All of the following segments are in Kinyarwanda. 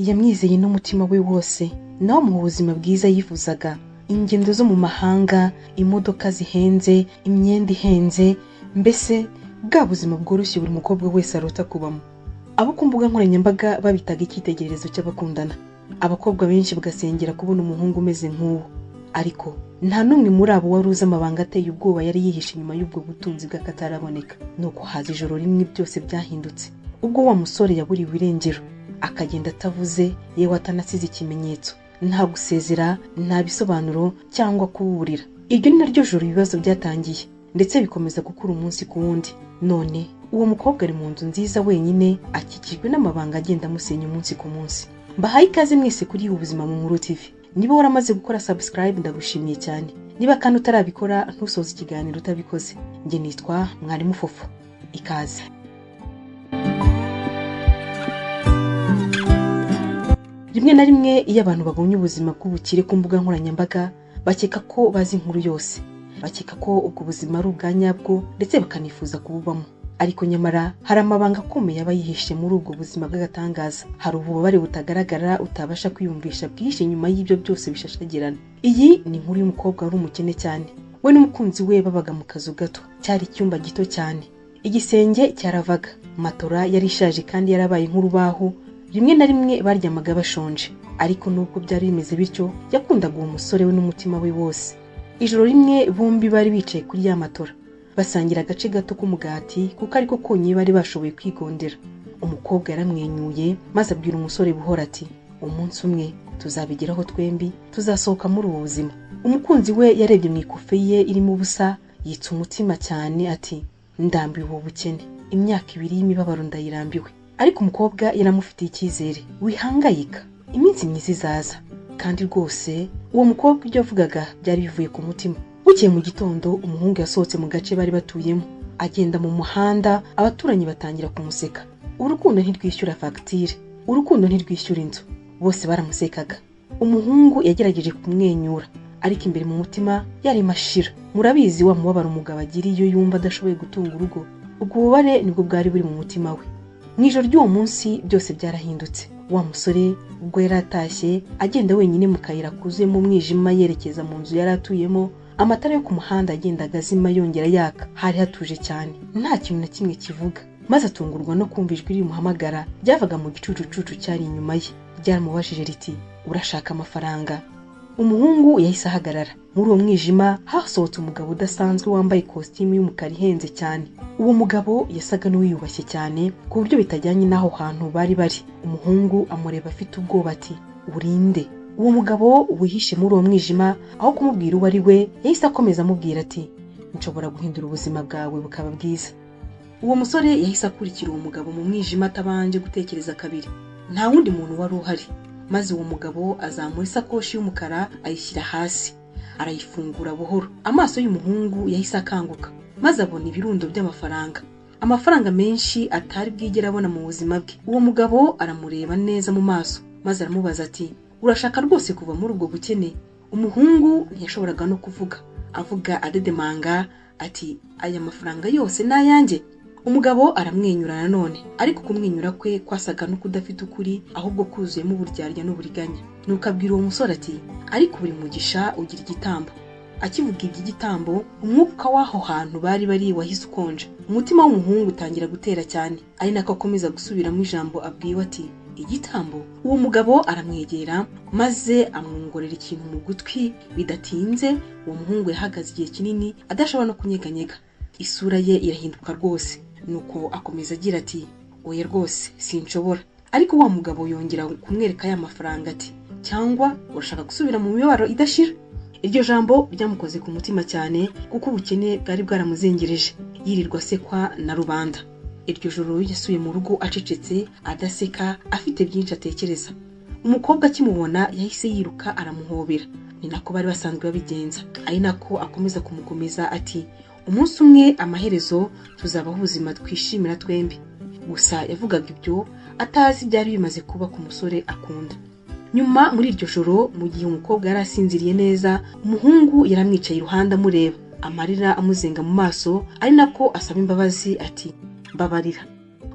yamwizeye n'umutima we wose, naho mu buzima bwiza yifuzaga, ingendo zo mu mahanga, imodoka zihenze, imyenda ihenze, mbese bwa buzima bworoshye buri mukobwa wese arota kubamo. Abo ku mbuga nkoranyambaga babitaga icyitegererezo cy'abakundana, abakobwa benshi bagasengera kubona umuhungu umeze nk'uwo, ariko nta n'umwe muri abo wari uzi amabanga ateye ubwoba yari yihishe inyuma y'ubwo butunzi bw'akataraboneka. Nuko haza ijoro rimwe byose byahindutse, ubwo wa musore yaburiwe irengero, akagenda atavuze, yewe atanasize ikimenyetso, nta gusezera, nta bisobanuro cyangwa kuburira. Iryo ni naryo joro ibibazo byatangiye, ndetse bikomeza gukura umunsi ku wundi. None uwo mukobwa ari mu nzu nziza wenyine, akikijwe n'amabanga agenda amusenya umunsi ku munsi. Mbahaye ikaze mwese kuri Ubuzima mu Nkuru TV. Niba waramaze gukora subscribe ndagushimiye cyane, niba kandi utarabikora ntusoze ikiganiro utabikoze. Nge nitwa Mwarimu Fofo, ikaze. Rimwe na rimwe iyo abantu babonye ubuzima bw'ubukire ku mbuga nkoranyambaga, bakeka ko bazi inkuru yose, bakeka ko ubwo buzima ari ubwa nyabwo, ndetse bakanifuza kububamo. Ariko nyamara hari amabanga akomeye aba yihishe muri ubwo buzima bw'agatangaza. Hari ububabare butagaragara utabasha kwiyumvisha bwihishe nyuma y'ibyo byose bishashagirana. Iyi ni inkuru y'umukobwa wari umukene cyane. We n'umukunzi we babaga mu kazu gato, cyari icyumba gito cyane, igisenge cyaravaga, matora yari ishaje kandi yarabaye nk'urubaho. Rimwe na rimwe baryamaga bashonje, ariko nubwo byari bimeze bityo, yakundaga uwo musore we n'umutima we wose. Ijoro rimwe bombi bari bicaye kuri ya matora, basangira agace gato k'umugati kuko ariko konye bari bashoboye kwigondera. Umukobwa yaramwenyuye maze abwira umusore buhora ati, umunsi umwe tuzabigeraho twembi, tuzasohoka muri ubu buzima. Umukunzi we yarebye mu ikofe ye irimo ubusa, yitsa umutima cyane ati, ndambiwe ubu bukene, imyaka 2 y'imibabaro ndayirambiwe. Ariko umukobwa yaramufitiye icyizere, wihangayika, iminsi myiza izaza. Kandi rwose uwo mukobwa ibyo avugaga byari bivuye ku mutima. Bukeye mu gitondo umuhungu yasohotse mu gace bari batuyemo, agenda mu muhanda, abaturanyi batangira kumuseka. Urukundo ntirwishyura fagitire, urukundo ntirwishyura inzu, bose baramusekaga. Umuhungu yagerageje kumwenyura, ariko imbere mu mutima yari mashira. Murabizi wa mubabaro umugabo agira iyo yumva adashoboye gutunga urugo, ubwo bubare nibwo bwari buri mu mutima we. Mu ijoro ry'uwo munsi byose byarahindutse. Wa musore ubwo yari atashye agenda wenyine mu kayira kuzuyemo umwijima yerekeza mu nzu yari atuyemo, amatara yo ku muhanda agendaga azima yongera yaka. Hari hatuje cyane, nta kintu na kimwe kivuga, maze atungurwa no kumva ijwi rimuhamagara ryavaga mu gicucucucu cyari inyuma ye. Ryaramubajije riti, urashaka amafaranga? Umuhungu yahise ahagarara. Muri uwo mwijima hasohotse umugabo udasanzwe wambaye ikositimu y'umukara ihenze cyane. Uwo mugabo yasaga n'uwiyubashye cyane ku buryo bitajyanye n'aho hantu bari bari. Umuhungu amureba afite ubwoba ati, urinde? Uwo mugabo wihishe muri uwo mwijima, aho kumubwira uwo ari we, yahise akomeza amubwira ati, nshobora guhindura ubuzima bwawe bukaba bwiza. Uwo musore yahise akurikira uwo mugabo mu mwijima atabanje gutekereza kabiri. Nta wundi muntu wari uhari, maze uwo mugabo azamura isakoshi y'umukara ayishyira hasi, arayifungura buhoro. Amaso y'umuhungu yahise akanguka, maze abona ibirundo by'amafaranga, amafaranga menshi atari bwigera abona mu buzima bwe. Uwo mugabo aramureba neza mu maso, maze aramubaza ati, urashaka rwose kuva muri ubwo bukene? Umuhungu ntiyashoboraga no kuvuga, avuga adedemanga ati, aya mafaranga yose n'ayanjye? Umugabo aramwenyura nanone, ariko kumwenyura kwe kwasaga no kudafite ukuri, ahubwo kuzuyemo uburyarya n'uburiganya. Nuko abwira uwo musore ati, ariko buri mugisha ugira igitambo. Akivuga iby'igitambo, umwuka w'aho hantu bari bari wahise ukonja. Umutima w'umuhungu utangira gutera cyane, ari nako akomeza gusubiramo ijambo abwiwe ati, igitambo? Uwo mugabo aramwegera maze amwongorera ikintu mu gutwi. Bidatinze uwo muhungu yahagaze igihe kinini adashobora no kunyeganyega, isura ye irahinduka rwose. Nuko akomeza agira ati, oya rwose sinshobora. Ariko wa mugabo yongera kumwereka ya mafaranga ati, cyangwa urashaka gusubira mu mibabaro idashira? Iryo jambo ryamukoze ku mutima cyane, kuko ubukene bwari bwaramuzengereje. Yirirwa sekwa na rubanda. Iryo joro yasuye mu rugo acecetse, adaseka, afite byinshi atekereza. Umukobwa akimubona yahise yiruka aramuhobera. Ni nako bari basanzwe babigenza, ari nako akomeza kumukomeza ati, umunsi umwe amaherezo tuzabaho ubuzima twishimira twembi. Gusa yavugaga ibyo atazi byari bimaze kuba ku musore akunda. Nyuma muri iryo joro, mu gihe umukobwa yari asinziriye neza, umuhungu yaramwicaye iruhande amureba, amarira amuzenga mu maso, ari nako asaba imbabazi ati, mbabarira.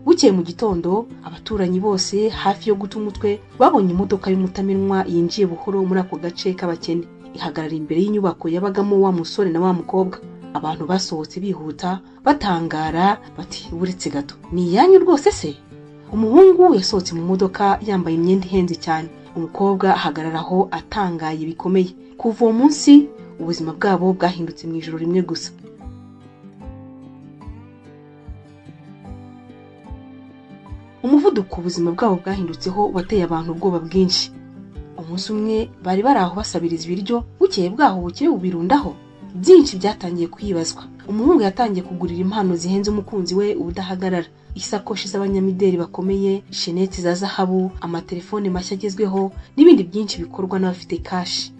Bukeye mu gitondo abaturanyi bose hafi yo guta umutwe babonye imodoka y'umutamenwa yinjiye buhoro muri ako gace k'abakene, ihagarara imbere y'inyubako yabagamo wa musore na wa mukobwa. Abantu basohotse bihuta batangara bati uretse gato, ni iyanyu rwose se? Umuhungu yasohotse mu modoka yambaye imyenda ihenze cyane, umukobwa ahagararaho atangaye bikomeye. Kuva uwo munsi ubuzima bwabo bwahindutse mu ijoro rimwe gusa. Umuvuduko ubuzima bwabo bwahindutseho wateye abantu ubwoba bwinshi. Umunsi umwe bari bari aho basabiriza ibiryo, bukeye bwaho bukire bubirundaho. Byinshi byatangiye kwibazwa. Umuhungu yatangiye kugurira impano zihenze umukunzi we ubudahagarara, isakoshi z'abanyamideli bakomeye, sheneti za zahabu, amatelefone mashya agezweho n'ibindi byinshi bikorwa n'abafite kashi.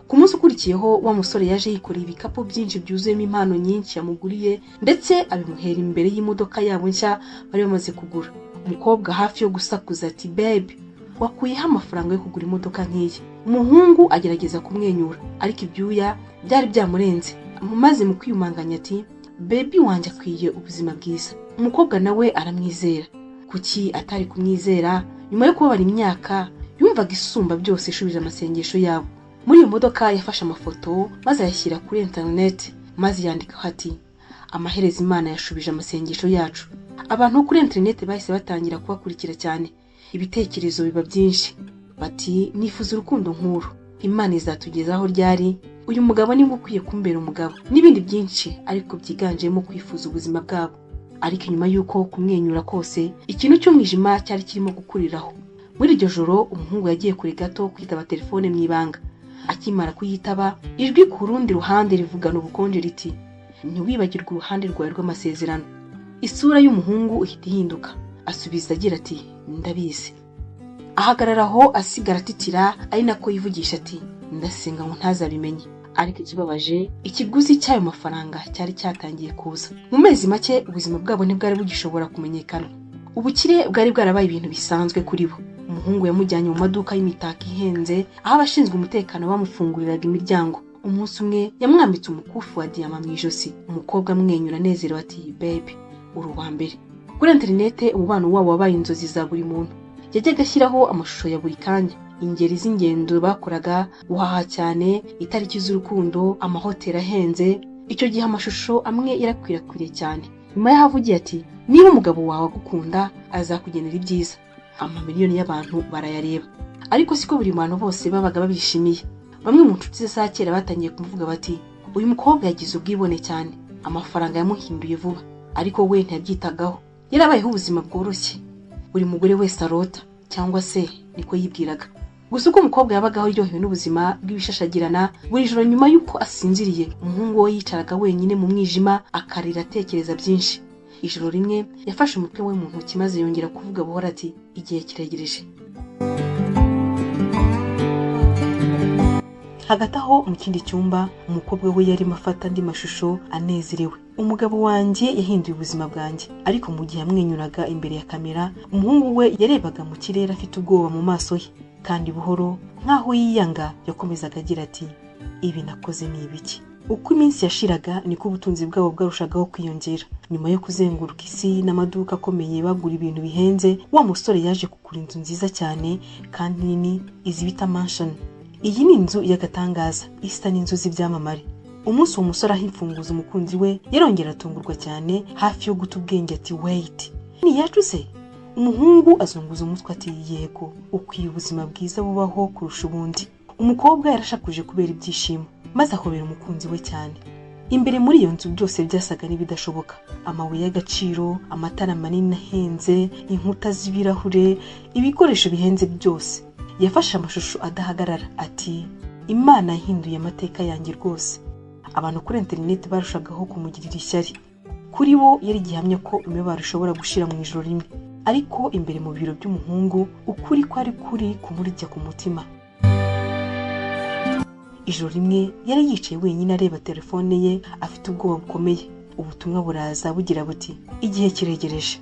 Ku munsi ukurikiyeho wa musore yaje yikoreye ibikapu byinshi byuzuyemo impano nyinshi yamuguriye, ndetse abimuhera imbere y'imodoka yabo nshya bari bamaze kugura. Umukobwa hafi yo gusakuza ati babe, wakuyeho amafaranga yo kugura imodoka nk'iyi? Umuhungu agerageza kumwenyura, ariko ibyuya byari byamurenze. Maze mu kwiyumanganya ati baby wanjye akwiye ubuzima bwiza. Umukobwa nawe aramwizera. Kuki atari kumwizera? Nyuma yo kubabara imyaka yumvaga isumba byose ishubije amasengesho yabo. Muri iyo modoka yafashe amafoto maze ayashyira kuri internet, maze yandikaho ati amaherezo Imana yashubije amasengesho yacu. Abantu kuri internet bahise batangira kubakurikira cyane, ibitekerezo biba byinshi. Bati nifuza urukundo nkuru, Imana izatugezaho ryari, uyu mugabo niwe ukwiye kumbera umugabo, n'ibindi byinshi ariko byiganjemo kwifuza ubuzima bwabo. Ariko nyuma yuko kumwenyura kose, ikintu cy'umwijima cyari kirimo gukuriraho. Muri iryo joro umuhungu yagiye kure gato kwitaba telefone mu ibanga. Akimara kuyitaba, ijwi ku rundi ruhande rivugana ubukonje riti ntiwibagirwe uruhande rwawe rw'amasezerano. Isura y'umuhungu ihita ihinduka, asubiza agira ati ndabizi. Ahagararaho asigara atitira, ari nako yivugisha ati ndasenga ngo ntazabimenye. Ariko ikibabaje, ikiguzi cy'ayo mafaranga cyari cyatangiye kuza. Mu mezi make ubuzima bwabo ntibwari bugishobora kumenyekana. Ubukire bwari bwarabaye ibintu bisanzwe kuri bo. Umuhungu yamujyanye mu maduka y'imitako ihenze, aho abashinzwe umutekano bamufunguriraga imiryango. Umunsi umwe yamwambitse umukufi wa diyama mu ijosi. Umukobwa amwenyura anezerewe ati baby uri uwa mbere. Kuri internet umubano wabo wabaye inzozi za buri muntu. Yajyaga ashyiraho amashusho ya buri kanya, ingeri z'ingendo bakoraga, guhaha cyane, itariki z'urukundo, amahoteli ahenze. Icyo gihe amashusho amwe yarakwirakwiriye cyane. Nyuma yahavugiye ati niba umugabo wawe agukunda azakugenera ibyiza. Amamiliyoni y'abantu barayareba, ariko siko buri bantu bose babaga babishimiye. Bamwe mu nshuti ze za kera batangiye kumuvuga bati uyu mukobwa yagize ubwibone cyane, amafaranga yamuhinduye vuba. Ariko we ntiyabyitagaho, yarabayeho ubuzima bworoshye buri mugore wese arota, cyangwa se niko yibwiraga. Gusa uko umukobwa yabagaho aryohewe n'ubuzima bw'ibishashagirana, buri joro nyuma y'uko asinziriye umuhungu we yicaraga wenyine mu mwijima akarira atekereza byinshi. Ijoro rimwe yafashe umutwe we mu ntoki maze yongera kuvuga buhora ati igihe kiregereje. Hagati aho mu kindi cyumba umukobwa we yarimo afata andi mashusho anezerewe. Umugabo wanjye yahinduye ubuzima bwanjye. Ariko mu gihe amwenyuraga imbere ya kamera, umuhungu we yarebaga mu kirere afite ubwoba mu maso ye, kandi buhoro nkaho yiyanga yakomezaga agira ati ibi nakoze ni ibiki? Uko iminsi yashiraga niko ubutunzi bwabo bwarushagaho kwiyongera. Nyuma yo kuzenguruka isi n'amaduka akomeye bagura ibintu bihenze, wa musore yaje kugura inzu nziza cyane kandi nini, izi bita mansion. Iyi ni inzu y'agatangaza isa n'inzu z'ibyamamare. Umunsi uwo musore ahimfunguza umukunzi we yarongera atungurwa cyane, hafi yo guta ubwenge ati wait, ni yacu se? Umuhungu azunguza umutwe ati yego, ukwiye ubuzima bwiza bubaho kurusha ubundi. Umukobwa yarashakuje kubera ibyishimo, maze ahobera umukunzi we cyane. Imbere muri iyo nzu byose byasaga n'ibidashoboka. Amabuye y'agaciro, amatara manini ahenze, inkuta z'ibirahure, ibikoresho bihenze byose. Yafashe amashusho adahagarara ati Imana yahinduye amateka yanjye rwose. Abantu kuri internet barushagaho kumugirira ishyari. Kuri bo yari gihamya ko imibabaro ishobora gushira mu ijoro rimwe. Ariko imbere mu biro by'umuhungu ukuri kwari kuri kumurya ku mutima. Ijoro rimwe yari yicaye wenyine areba telefone ye afite ubwoba bukomeye. Ubutumwa buraza bugira buti igihe kiregereje.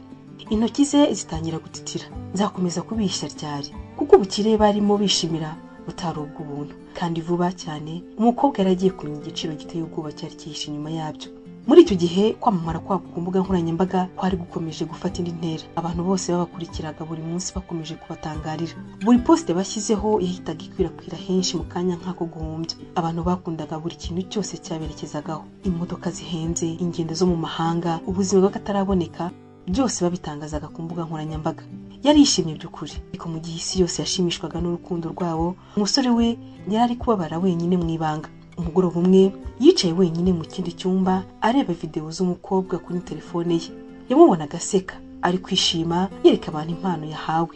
Intoki ze zitangira gutitira. Nzakomeza kubishya ryari, kuko ubukire barimo bishimira butarubwa ubuntu. Kandi vuba cyane umukobwa yaragiye kumenya igiciro giteye ubwoba cyari cyihishe inyuma yabyo. Muri icyo gihe kwamamara kwabo ku mbuga nkoranyambaga kwari gukomeje gufata indi ntera. Abantu bose babakurikiraga buri munsi bakomeje kubatangarira. Buri poste bashyizeho yahitaga ikwirakwira henshi mu kanya nk'ako guhumbya. Abantu bakundaga buri kintu cyose cyaberekezagaho. Imodoka zihenze, ingendo zo mu mahanga, ubuzima bw'akataraboneka, byose babitangazaga ku mbuga nkoranyambaga. Yari yishimye by'ukuri, ariko mu gihe isi yose yashimishwaga n'urukundo rwabo, umusore we yari ari kubabara wenyine mu ibanga. Umugoroba umwe yicaye wenyine mu kindi cyumba areba video z'umukobwa kuri telefone ye. Yamubonaga aseka, ari kwishima yereka abantu impano yahawe.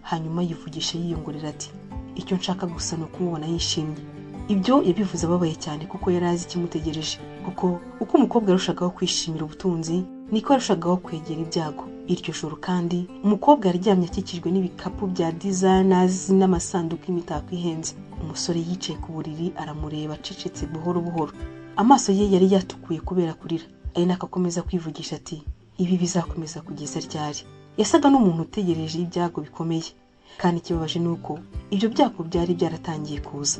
Hanyuma yivugisha yiyongorera ati, icyo nshaka gusa ni ukumubona yishimye. Ibyo yabivuze ababaye cyane kuko yari azi ikimutegereje, kuko uko umukobwa yarushagaho kwishimira ubutunzi niko yarushagaho kwegera ibyago. Iryo joro kandi umukobwa yaryamye akikijwe n'ibikapu bya designers n'amasanduku y'imitako ihenze. Umusore yicaye ku buriri aramureba acecetse buhoro buhoro. Amaso ye yari yatukuye kubera kurira. Ari nakakomeza kwivugisha ati, ibi bizakomeza kugeza ryari? Yasaga n'umuntu utegereje ibyago bikomeye, kandi ikibabaje nuko ibyo byago byari byaratangiye kuza.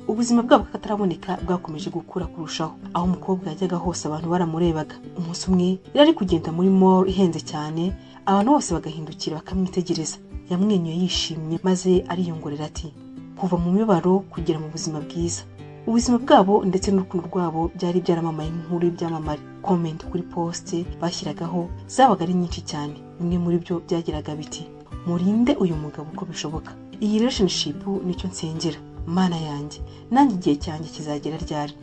Ubuzima bwabo kataraboneka bwakomeje gukura kurushaho. Aho umukobwa yajyaga hose abantu baramurebaga. Umunsi umwe yari kugenda muri mall ihenze cyane, abantu bose bagahindukira bakamwitegereza. Yamwenyuye yishimye maze ariyongorera ati, kuva mu mibabaro kugera mu buzima bwiza. Ubuzima bwabo ndetse n'urukundo rwabo byari byaramamaye nk'inkuru y'ibyamamare. Comment kuri poste bashyiragaho zabaga ari nyinshi cyane. Bimwe muri byo byagiraga biti, murinde uyu mugabo uko bishoboka. Iyi relationship nicyo nsengera. Mana yanjye, nanjye igihe cyanjye kizagera ryari?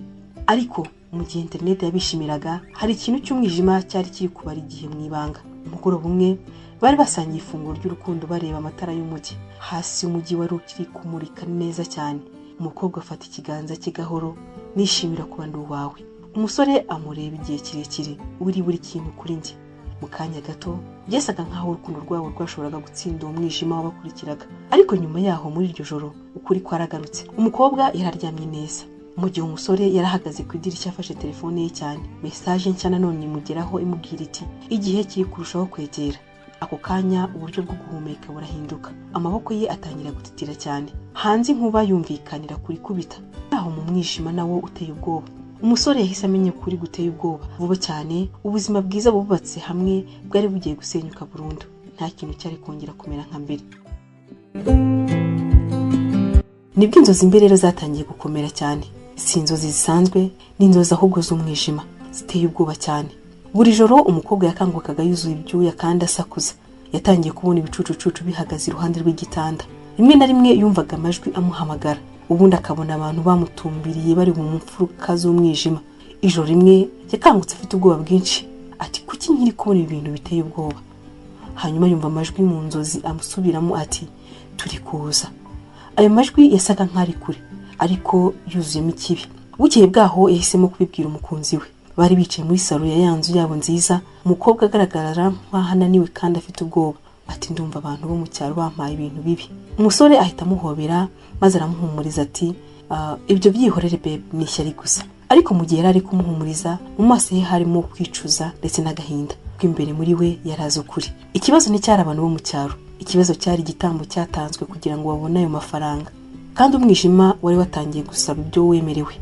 Ariko mu gihe internet yabishimiraga, hari ikintu cy'umwijima cyari kiri kubara igihe mu ibanga. Umugoroba umwe bari basangiye ifunguro ry'urukundo bareba amatara y'umujyi. Hasi umujyi wari ukiri kumurika neza cyane. Umukobwa afata ikiganza cye gahoro, nishimira kuba ndi uwawe. Umusore amureba igihe kirekire, uri buri kintu kuri njye. Mu kanya gato byasaga nkaho urukundo rwabo rwashoboraga gutsinda umwijima wabakurikiraga. Ariko nyuma yaho muri iryo joro ukuri kwaragarutse. Umukobwa yararyamye neza, mu gihe umusore yarahagaze ku idirishya afashe telefone ye cyane. Message nshya nanone imugeraho imubwira iti, igihe kiri kurushaho kwegera. Ako kanya uburyo bwo guhumeka burahinduka. Amaboko ye atangira gutitira cyane. Hanze inkuba yumvikanira kuri kubita. Aho mu mwijima nawo uteye ubwoba. Umusore yahise amenya kuri guteye ubwoba. Vuba cyane ubuzima bwiza bubatse hamwe bwari bugiye gusenyuka burundu. Nta kintu cyari kongera kumera nka mbere. Nibwo inzozi mbere rero zatangiye gukomera cyane. Si inzozi zisanzwe, ni inzozi ahubwo z'umwijima ziteye ubwoba cyane. Buri joro umukobwa yakangukaga yuzuye ibyuya kandi asakuza. Yatangiye kubona ibicucucucu bihagaze iruhande rw'igitanda. Rimwe na rimwe yumvaga amajwi amuhamagara. Ubundi akabona abantu bamutumbiriye bari mu mfuruka z'umwijima. Ijoro rimwe yakangutse afite ubwoba bwinshi. Ati, kuki nkiri kubona ibintu biteye ubwoba? Hanyuma yumva amajwi mu nzozi amusubiramo ati, turi kuza. Ayo majwi yasaga nk'ari kure, ariko yuzuyemo ikibi. Bukeye bwaho yahisemo kubibwira umukunzi we. Bari bicaye muri salo ya yanzu yabo nziza. Umukobwa agaragara nk'ahananiwe kandi afite ubwoba. Ati, ndumva abantu bo mu cyaro bampaye ibintu bibi. Umusore ahita amuhobera maze aramuhumuriza ati, ibyo byihorere babe, ni ishyari gusa. Ariko mu gihe yari ari kumuhumuriza, mu maso ye harimo kwicuza ndetse n'agahinda. Imbere muri we yarazi ukuri. Ikibazo ni cyari abantu bo mu cyaro. Ikibazo cyari igitambo cyatanzwe kugira ngo babone ayo mafaranga, kandi umwijima wari watangiye gusaba ibyo wemerewe.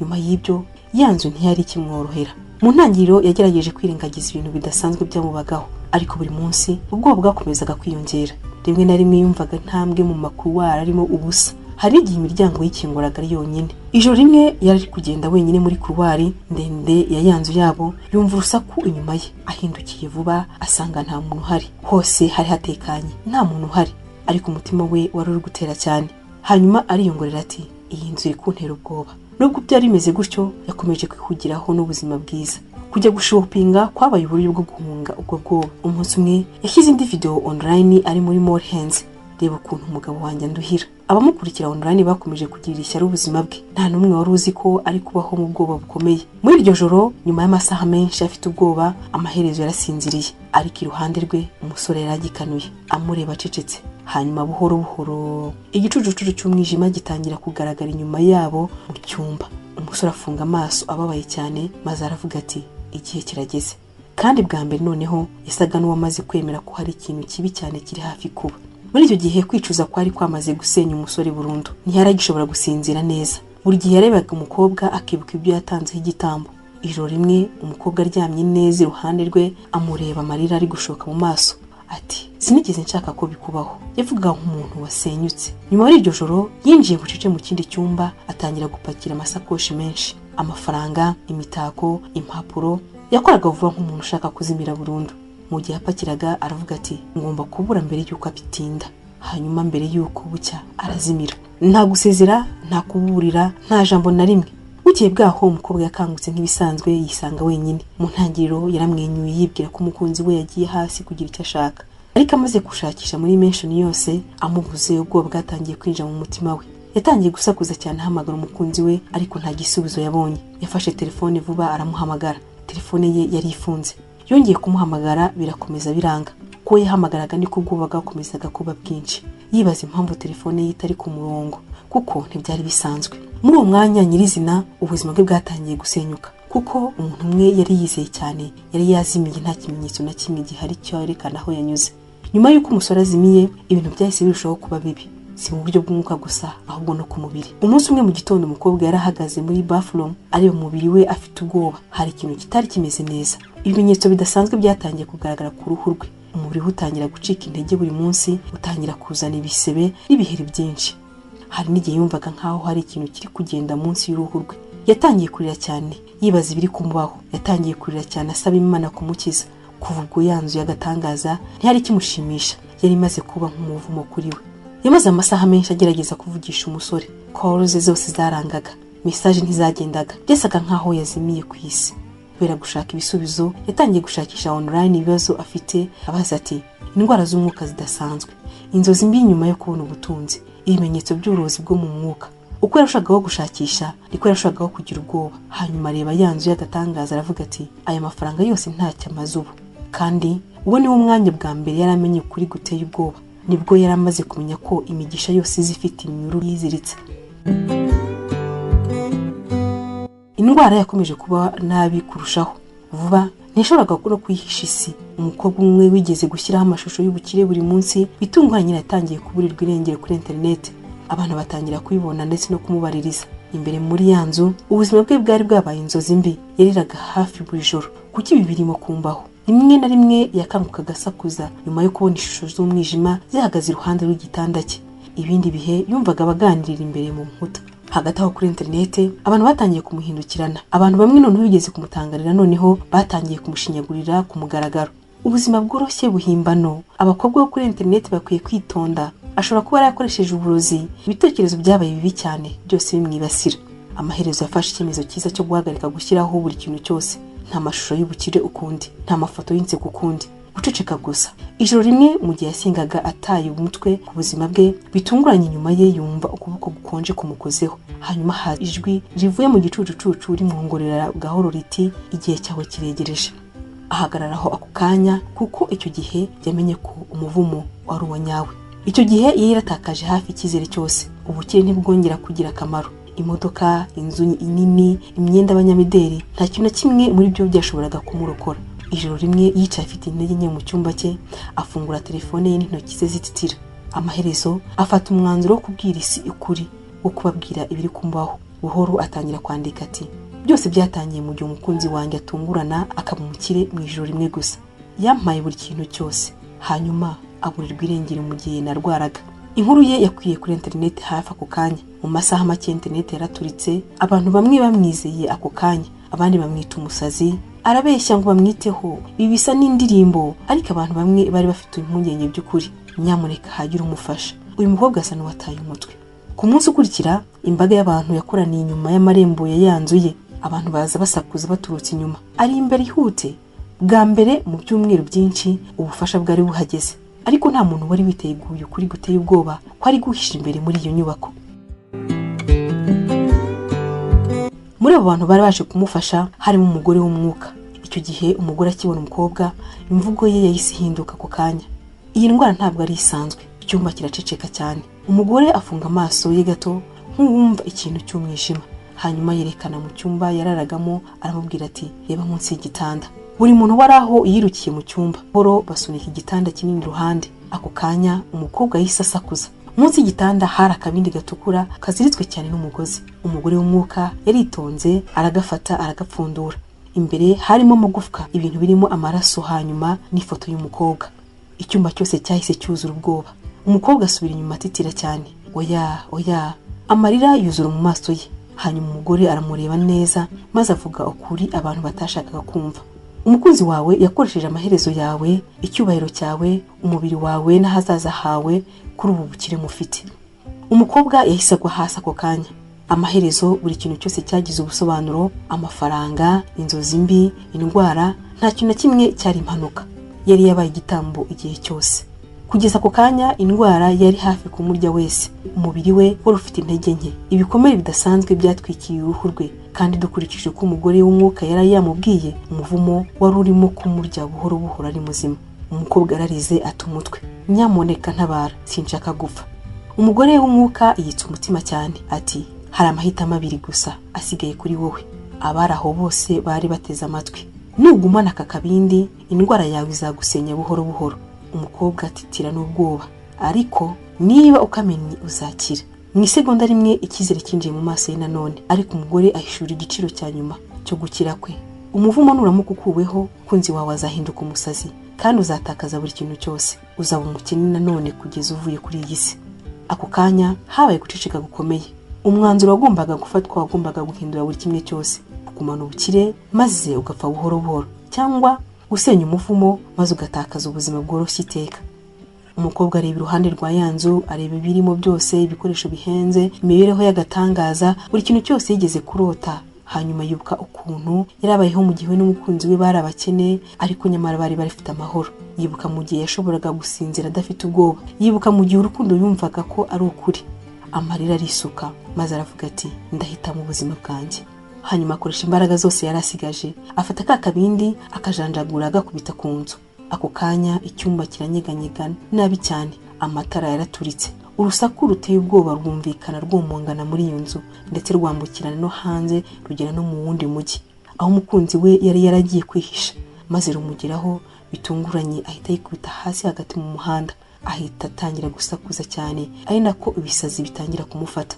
Nyuma y'ibyo yanzu ntiyari kimworohera. Mu ntangiriro yagerageje kwirengagiza ibintu bidasanzwe byamubagaho, ariko buri munsi ubwoba bwakomezaga kwiyongera. Rimwe na rimwe yumvaga ntambwe mu makuwari arimo ubusa. Hari igihe imiryango yikinguraga ari yonyine. Ijoro rimwe yari kugenda wenyine muri kuwari ndende ya yanzu yabo, yumva urusaku inyuma ye. Ahindukiye vuba asanga nta muntu uhari. Hose hari hatekanye, nta muntu uhari, ariko umutima we wari uri gutera cyane. Hanyuma ariyongorera ati, iyi nzu iri kuntera ubwoba. Nubwo byari bimeze gutyo, yakomeje kwihugiraho n'ubuzima bwiza. Kujya gushopinga kwabaye uburyo bwo guhunga ubwo bwoba. Umunsi umwe yashyize indi video online ari muri Mall Hands. Reba ukuntu umugabo wanjye nduhira. Abamukurikira online bakomeje kugirira ishyari ubuzima bwe. Nta numwe wari uzi ko ari kubaho mu bwoba bukomeye. Muri iryo joro, nyuma y'amasaha menshi afite ubwoba, amaherezo yarasinziriye. Ariko iruhande rwe umusore yaragikanuye, amureba acecetse. Hanyuma buhoro buhoro igicucucu cy'umwijima gitangira kugaragara inyuma yabo mu cyumba. Umusore afunga amaso ababaye cyane maze aravuga ati, igihe kirageze. Kandi bwa mbere noneho yasaga n'uwamaze kwemera ko hari ikintu kibi cyane kiri hafi kuba. Muri icyo gihe kwicuza kwari kwamaze gusenya umusore burundu. Ntiyari agishobora gusinzira neza. buri gihe yarebaga umukobwa akibuka ibyo yatanzeho igitambo. Ijoro rimwe umukobwa aryamye neza iruhande rwe amureba amarira ari gushoka mu maso. Ati sinigeze nshaka ko bikubaho, yavugaga nk'umuntu wasenyutse. Nyuma y'iryo joro yinjiye bucece mu kindi cyumba atangira gupakira amasakoshi menshi, amafaranga, imitako, impapuro. Yakoraga vuba nk'umuntu ushaka kuzimira burundu. Mu gihe yapakiraga aravuga ati ngomba kubura mbere y'uko abitinda. Hanyuma mbere y'uko bucya arazimira. Nta gusezera, nta kuburira, nta jambo na rimwe. Bukeye bwaho umukobwa yakangutse nk'ibisanzwe yisanga wenyine. Mu ntangiriro yaramwenyuye yibwira ko umukunzi we yagiye hasi kugira icyo ashaka, ariko amaze gushakisha muri mention yose amubuze, ubwoba bwatangiye kwinjira mu mutima we. Yatangiye gusakuza cyane ahamagara umukunzi we, ariko nta gisubizo yabonye. Yafashe telefone vuba aramuhamagara. Telefone ye yari ifunze. Yongeye kumuhamagara birakomeza biranga. Ko yahamagaraga niko ubwoba bwakomezaga kuba bwinshi, yibaza impamvu telefone ye itari ku murongo kuko ntibyari bisanzwe. Muri uwo mwanya nyirizina ubuzima bwe bwatangiye gusenyuka, kuko umuntu umwe yari yizeye cyane yari yazimiye, nta kimenyetso na kimwe gihari cyerekana aho yanyuze. Nyuma y'uko umusore azimiye, ibintu byahise birushaho kuba bibi, si mu buryo bw'umwuka gusa ahubwo no ku mubiri. Umunsi umwe mu gitondo umukobwa yarahagaze muri bathroom areba umubiri we afite ubwoba. Hari ikintu kitari kimeze neza. Ibimenyetso bidasanzwe byatangiye kugaragara ku ruhu rwe. Umubiri utangira gucika intege buri munsi, utangira kuzana ibisebe n'ibiheri byinshi. Hari n'igihe yumvaga nkaho hari ikintu kiri kugenda munsi y'uruhu rwe. Yatangiye kurira cyane yibaza ibiri kumubaho. Yatangiye kurira cyane asaba Imana kumukiza. Kuva ubwo yanzuye agatangaza ntihari kimushimisha, yari imaze kuba nk'umuvumo kuri we. Yamaze amasaha menshi agerageza kuvugisha umusore. Calls zose zarangaga, message ntizagendaga, byasaga nkaho yazimiye ku isi. Kubera gushaka ibisubizo yatangiye gushakisha online ibibazo afite, abaza ati indwara z'umwuka zidasanzwe, inzozi mbi nyuma yo kubona ubutunzi, ibimenyetso by'uburozi bwo mu mwuka. Uko yarashagaho gushakisha niko yarashagaho kugira ubwoba. Hanyuma areba yanzuye agatangaza aravuga ati aya mafaranga yose ntacyo amaze ubu. Kandi uwo niwo mwanya bwa mbere yaramenye kuri guteye ubwoba. Nibwo yaramaze kumenya ko imigisha yose izifite iminyururu yiziritse. Indwara yakomeje kuba nabi kurushaho. Vuba ntishobora no kwihisha isi. Umukobwa umwe wigeze gushyiraho amashusho y'ubukire buri munsi, bitunguranye yatangiye kuburirwa irengero kuri internet. Abantu batangira kubibona ndetse no kumubaririza. Imbere muri ya nzu ubuzima bwe bwari bwabaye inzozi mbi. Yariraga hafi buri joro kuki ibi birimo kumbaho. Rimwe na rimwe yakanguka agasakuza nyuma yo kubona ishusho z'umwijima zihagaze iruhande rw'igitanda cye. Ibindi bihe yumvaga abaganirira imbere mu nkuta. Hagati aho kuri internet abantu batangiye kumuhindukirana. Abantu bamwe noneho bigeze kumutangarira, noneho batangiye kumushinyagurira ku mugaragaro. Ubuzima bworoshye buhimbano. Abakobwa bo kuri internet bakwiye kwitonda. Ashobora kuba yarakoresheje uburozi. Ibitekerezo byabaye bibi cyane, byose bimwibasira. Amaherezo yafashe icyemezo cyiza cyo guhagarika gushyiraho buri kintu cyose. Nta mashusho y'ubukire ukundi, nta mafoto y'inseko ukundi, guceceka gusa. Ijoro rimwe mu gihe yasengaga ataye umutwe ku buzima bwe, bitunguranye nyuma ye yumva ukuboko gukonje kumukozeho. Hanyuma haza ijwi rivuye mu gicucucucu rimwongorera gahoro riti igihe cyawe kiregereje. Ahagararaho ako kanya kuko icyo gihe yamenye ko umuvumo wari uwa nyawe. Icyo gihe yari yaratakaje hafi icyizere cyose. Ubukire ntibwongera kugira akamaro. Imodoka, inzu nini, imyenda abanyamideli, nta kintu na kimwe muri byo byashoboraga kumurokora. Ijoro rimwe yicaye afite intege nke mu cyumba cye, afungura telefone ye n'intoki ze zititira. Amaherezo afata umwanzuro wo kubwira isi ukuri, wo kubabwira ibiri kumbaho. Buhoro atangira kwandika ati byose byatangiye mu gihe umukunzi wanjye atungurana akaba umukire mu ijoro rimwe gusa. Yampaye buri kintu cyose, hanyuma aburirwa irengero mu gihe narwaraga. Inkuru ye yakwiye kuri internet hafi ako kanya. Mu masaha make internet yaraturitse. Abantu bamwe bamwizeye ako kanya, abandi bamwita umusazi, arabeshya ngo bamwiteho. Ibi bisa n'indirimbo, ariko abantu bamwe bari bafite impungenge by'ukuri. Nyamuneka hagira umufasha. Uyu mukobwa asa n'uwataye umutwe. Ku munsi ukurikira imbaga y'abantu yakoraniye inyuma y'amarembo yanzuye. Abantu baza basakuza baturutse inyuma. Ari imbere ihute. Bwa mbere mu byumweru byinshi ubufasha bwari buhageze, ariko nta muntu wari witeguye kuri guteye ubwoba ko ari guhisha imbere muri iyo nyubako. Muri abo bantu bari baje kumufasha harimo umugore w'umwuka. Icyo gihe umugore akibona umukobwa, imvugo ye yahise ihinduka ako kanya. Iyi ndwara ntabwo ari isanzwe. Icyumba kiraceceka cyane. Umugore afunga amaso ye gato nk'uwumva ikintu cy'umwijima. Hanyuma yerekana mu cyumba yararagamo, aramubwira ati reba munsi y'igitanda. Buri muntu wari aho yirukiye mu cyumba. Boro basunika igitanda kinini iruhande. Ako kanya umukobwa yahise asakuza. Munsi y'igitanda hari akabindi gatukura kaziritswe cyane n'umugozi. Umugore w'umwuka yaritonze aragafata aragapfundura. Imbere harimo amagufwa, ibintu birimo amaraso, hanyuma n'ifoto y'umukobwa. Icyumba cyose cyahise cyuzura ubwoba. Umukobwa asubira inyuma atitira cyane. Oya, amarira yuzura mu maso ye. Hanyuma umugore aramureba neza maze avuga ukuri abantu batashakaga kumva. Umukunzi wawe yakoresheje amaherezo yawe, icyubahiro cyawe, umubiri wawe n'ahazaza hawe kuri ubu bukire mufite. Umukobwa yahise agwa hasi ako kanya. Amaherezo buri kintu cyose cyagize ubusobanuro, amafaranga, inzozi mbi, indwara, nta kintu na kimwe cyari impanuka. Yari yabaye igitambo igihe cyose. Kugeza ako kanya indwara yari hafi kumurya wese. Umubiri we wari ufite intege nke, ibikomere bidasanzwe byatwikiriye uruhu rwe, kandi dukurikije ko umugore w'umwuka yari yamubwiye, umuvumo wari urimo kumurya buhoro buhoro ari muzima. Umukobwa ararize ata umutwe. Nyamuneka ntabara, sinshaka gupfa. Umugore w'umwuka yitsa umutima cyane ati, hari amahitamo abiri gusa asigaye kuri wowe. Abari aho bose bari bateze amatwi. Nugumana aka kabindi, indwara yawe izagusenya buhoro buhoro. Umukobwa atitira n'ubwoba, ariko niba ukamenye uzakira. Mu isegonda rimwe ikizere kinjiye mu maso ye nanone, ariko umugore ahishura igiciro cya nyuma cyo gukira kwe. Umuvumo nuramuka ukuweho, kunzi wawe azahinduka umusazi, kandi uzatakaza buri kintu cyose. Uzaba umukene nanone kugeza uvuye kuri iyi si. Ako kanya habaye guceceka gukomeye. Umwanzuro wagombaga gufatwa wagombaga guhindura buri kimwe cyose, kugumana ubukire maze ugapfa buhoro buhoro, cyangwa gusenya umuvumo maze ugatakaza ubuzima bworoshye iteka. Umukobwa areba iruhande rwa yanzu, areba ibirimo byose, ibikoresho bihenze, imibereho y'agatangaza, buri kintu cyose yigeze kurota. Hanyuma yibuka ukuntu yarabayeho mu gihe n'umukunzi we bari abakene, ariko nyamara bari bafite amahoro. Yibuka mu gihe yashoboraga gusinzira adafite ubwoba. Yibuka mu gihe urukundo yumvaga ko ari ukuri. Amarira arisuka maze aravuga ati, ndahita mu buzima bwanjye. Hanyuma akoresha imbaraga zose yari asigaje, afata ka kabindi akajanjagura agakubita ku nzu. Ako kanya icyumba kiranyeganyegana nabi cyane, amatara yaraturitse. Urusaku ruteye ubwoba rwumvikana rwomongana muri iyo nzu, ndetse rwambukirana no hanze rugera no mu wundi mujyi, aho umukunzi we yari yaragiye kwihisha. Maze rumugeraho bitunguranye, ahita yikubita hasi hagati mu muhanda. Ahita atangira gusakuza cyane, ari nako ibisazi bitangira kumufata.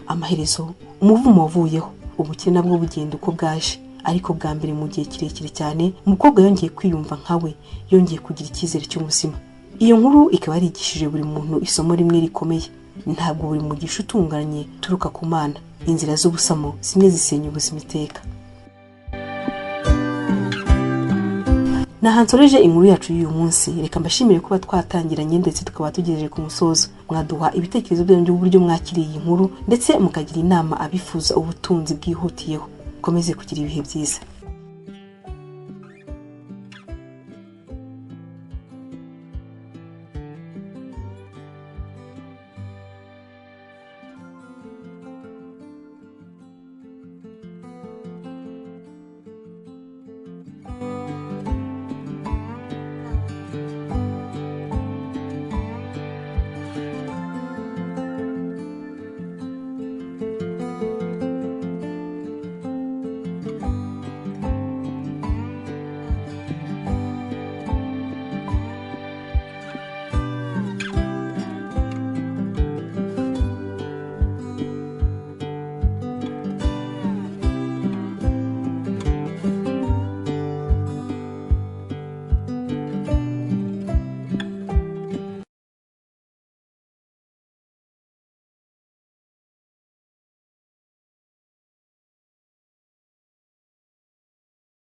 Amaherezo umuvumo wavuyeho, ubukire nabwo bugenda uko bwaje. Ariko bwa mbere mu gihe kirekire cyane, umukobwa yongeye kwiyumva nkawe, yongeye kugira icyizere cy'ubuzima. Iyo nkuru ikaba yarigishije buri muntu isomo rimwe rikomeye. Ntabwo buri mugisha utunganye turuka ku Mana. Inzira z'ubusamo zimwe zisenya ubuzima iteka. Nahansoreje inkuru yacu y'uyu munsi. Reka mbashimire kuba twatangiranye ndetse tukaba tugejeje ku musozo. Mwaduha ibitekerezo byanyu by'uburyo mwakiriye iyi nkuru, ndetse mukagira inama abifuza ubutunzi bwihutiyeho. Komeze kugira ibihe byiza.